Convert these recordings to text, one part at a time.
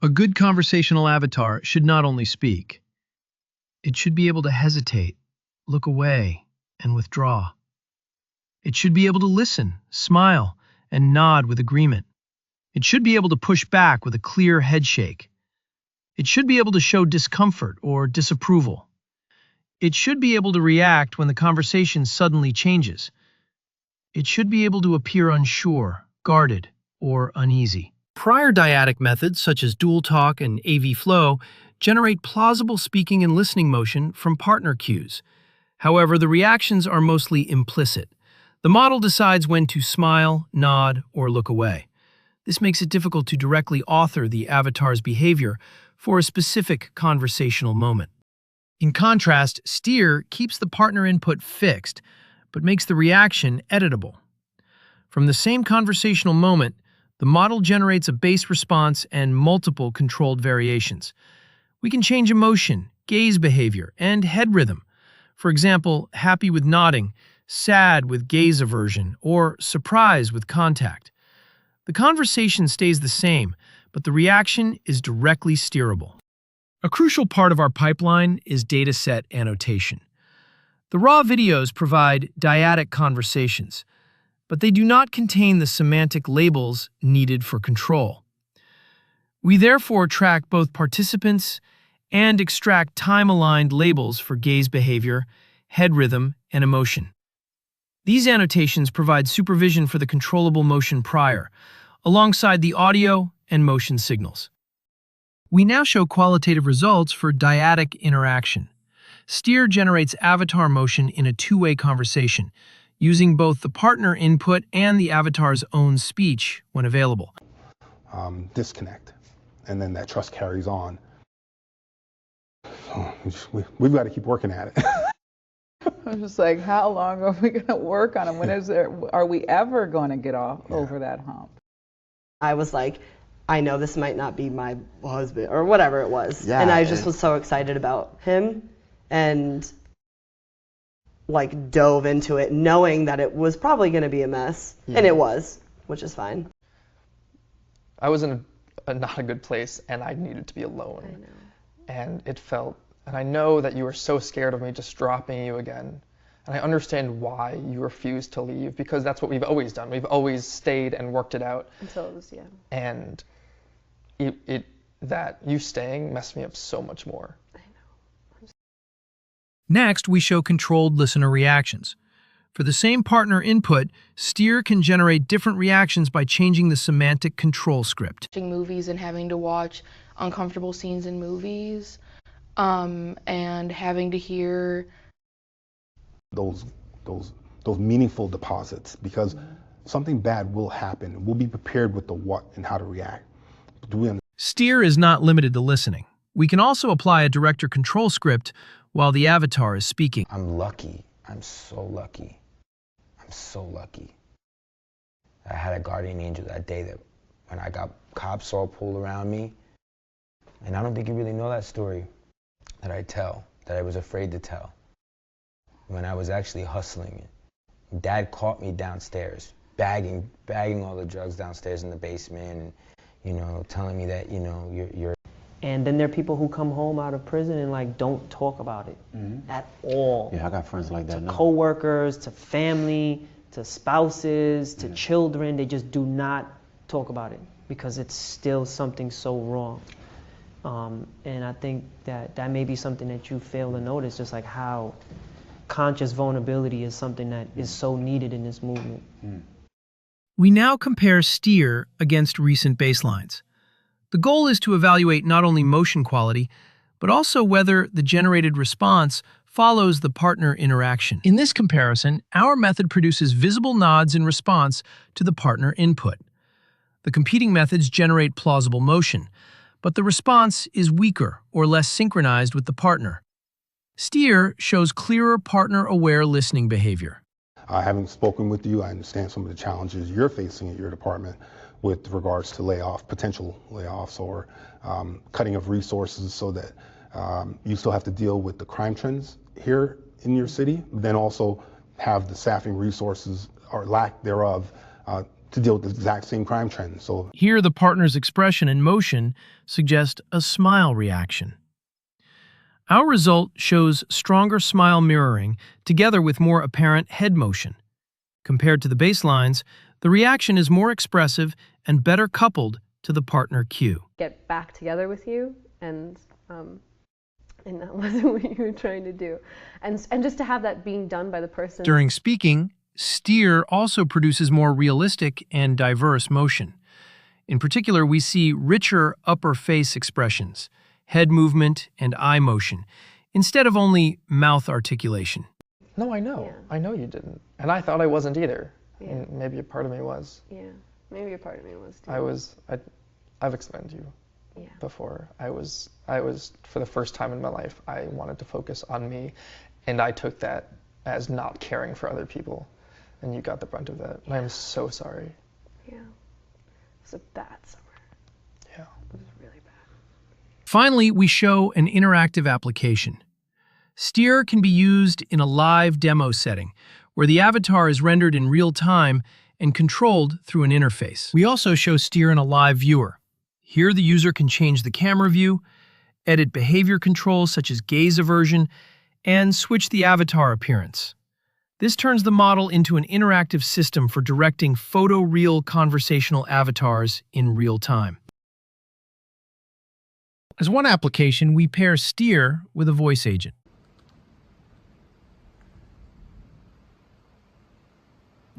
A good conversational avatar should not only speak. It should be able to hesitate, look away, and withdraw. It should be able to listen, smile, and nod with agreement. It should be able to push back with a clear headshake. It should be able to show discomfort or disapproval. It should be able to react when the conversation suddenly changes. It should be able to appear unsure, guarded, or uneasy. Prior dyadic methods, such as dual talk and AV flow, generate plausible speaking and listening motion from partner cues. However, the reactions are mostly implicit. The model decides when to smile, nod, or look away. This makes it difficult to directly author the avatar's behavior for a specific conversational moment. In contrast, Steer keeps the partner input fixed, but makes the reaction editable. From the same conversational moment, the model generates a base response and multiple controlled variations. We can change emotion, gaze behavior, and head rhythm. For example, happy with nodding, sad with gaze aversion, or surprise with contact. The conversation stays the same, but the reaction is directly steerable. A crucial part of our pipeline is dataset annotation. The raw videos provide dyadic conversations, but they do not contain the semantic labels needed for control. We therefore track both participants and extract time-aligned labels for gaze behavior, head rhythm, and emotion. These annotations provide supervision for the controllable motion prior, alongside the audio and motion signals. We now show qualitative results for dyadic interaction. Steer generates avatar motion in a two-way conversation, using both the partner input and the avatar's own speech when available. Disconnect, and then that trust carries on. So we've got to keep working at it. I'm just like, how long are we going to work on it? Are we ever going to get over that hump? I was like, I know this might not be my husband, or whatever it was. Yeah, and I just was so excited about him, and like dove into it knowing that it was probably going to be a mess. And it was, which is fine. I was in not a good place, and I needed to be alone. I know. And it felt, and I know that you were so scared of me just dropping you again. And I understand why you refused to leave, because that's what we've always done. We've always stayed and worked it out. Until it was, yeah. And that you staying messed me up so much more. Next, we show controlled listener reactions. For the same partner input, Steer can generate different reactions by changing the semantic control script. Watching movies and having to watch uncomfortable scenes in movies, and having to hear Those meaningful deposits, because something bad will happen. We'll be prepared with the what and how to react. Steer is not limited to listening. We can also apply a director control script while the avatar is speaking. I'm lucky. I'm so lucky. I'm so lucky. I had a guardian angel that day that when I got cops all pulled around me, and I don't think you really know that story that I tell, that I was afraid to tell. When I was actually hustling it. Dad caught me downstairs, bagging all the drugs downstairs in the basement, and, telling me that, you're... And then there are people who come home out of prison and like don't talk about it at all. Yeah, I got friends like that. To co-workers, to family, to spouses, to children, they just do not talk about it because it's still something so wrong. And I think that may be something that you fail to notice, just like how conscious vulnerability is something that is so needed in this movement. We now compare Steer against recent baselines. The goal is to evaluate not only motion quality, but also whether the generated response follows the partner interaction. In this comparison, our method produces visible nods in response to the partner input. The competing methods generate plausible motion, but the response is weaker or less synchronized with the partner. Steer shows clearer partner-aware listening behavior. Having spoken with you, I understand some of the challenges you're facing at your department with regards to potential layoffs or cutting of resources, so that you still have to deal with the crime trends here in your city, but then also have the staffing resources or lack thereof to deal with the exact same crime trend. So Here, the partner's expression and motion suggest a smile reaction. Our result shows stronger smile mirroring together with more apparent head motion. Compared to the baselines, the reaction is more expressive and better coupled to the partner cue. Get back together with you, and that wasn't what you were trying to do. And just to have that being done by the person. During speaking, steer also produces more realistic and diverse motion. In particular, we see richer upper face expressions, head movement, and eye motion, instead of only mouth articulation. No, I know. Yeah. I know you didn't. And I thought I wasn't either. Yeah. And maybe a part of me was. Yeah, maybe a part of me was too. I've explained to you Yeah. before. I was, for the first time in my life, I wanted to focus on me, and I took that as not caring for other people. And you got the brunt of that. And I'm so sorry. Yeah. It was a bad summer. Yeah. It was really bad. Finally, we show an interactive application. Steer can be used in a live demo setting, where the avatar is rendered in real time and controlled through an interface. We also show Steer in a live viewer. Here, the user can change the camera view, edit behavior controls such as gaze aversion, and switch the avatar appearance. This turns the model into an interactive system for directing photoreal conversational avatars in real time. As one application, we pair Steer with a voice agent.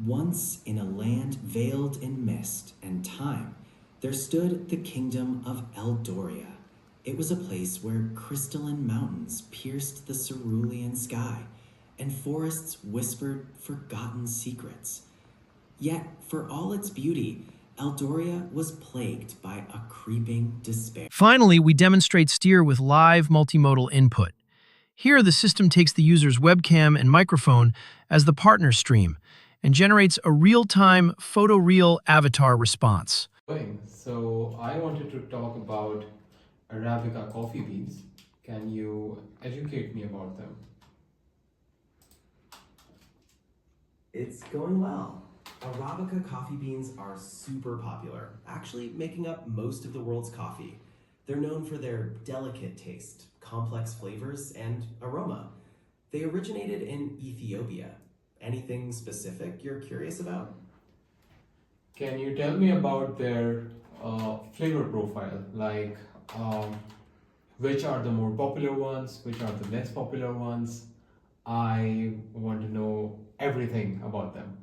Once in a land veiled in mist and time, there stood the kingdom of Eldoria. It was a place where crystalline mountains pierced the cerulean sky, and forests whispered forgotten secrets. Yet, for all its beauty, Eldoria was plagued by a creeping despair. Finally, we demonstrate Steer with live multimodal input. Here, the system takes the user's webcam and microphone as the partner stream and generates a real-time photoreal avatar response. So I wanted to talk about Arabica coffee beans. Can you educate me about them? It's going well. Arabica coffee beans are super popular, actually making up most of the world's coffee. They're known for their delicate taste, complex flavors, and aroma. They originated in Ethiopia. Anything specific you're curious about? Can you tell me about their flavor profile? Like, which are the more popular ones? Which are the less popular ones? I want to know everything about them.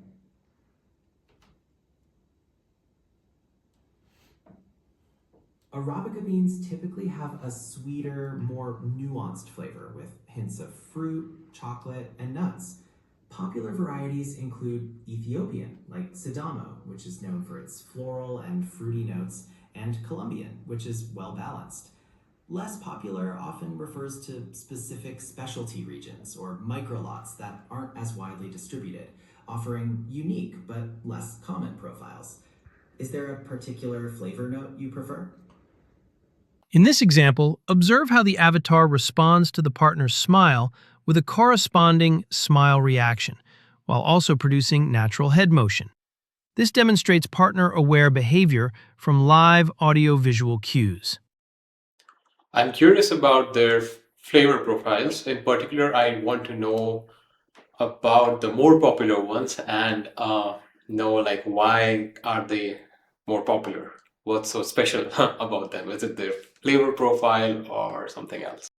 Arabica beans typically have a sweeter, more nuanced flavor with hints of fruit, chocolate, and nuts. Popular varieties include Ethiopian, like Sidamo, which is known for its floral and fruity notes, and Colombian, which is well-balanced. Less popular often refers to specific specialty regions or microlots that aren't as widely distributed, offering unique but less common profiles. Is there a particular flavor note you prefer? In this example, observe how the avatar responds to the partner's smile with a corresponding smile reaction, while also producing natural head motion. This demonstrates partner-aware behavior from live audio-visual cues. I'm curious about their flavor profiles. In particular, I want to know about the more popular ones and know like why are they more popular? What's so special about them? Is it their flavor profile or something else?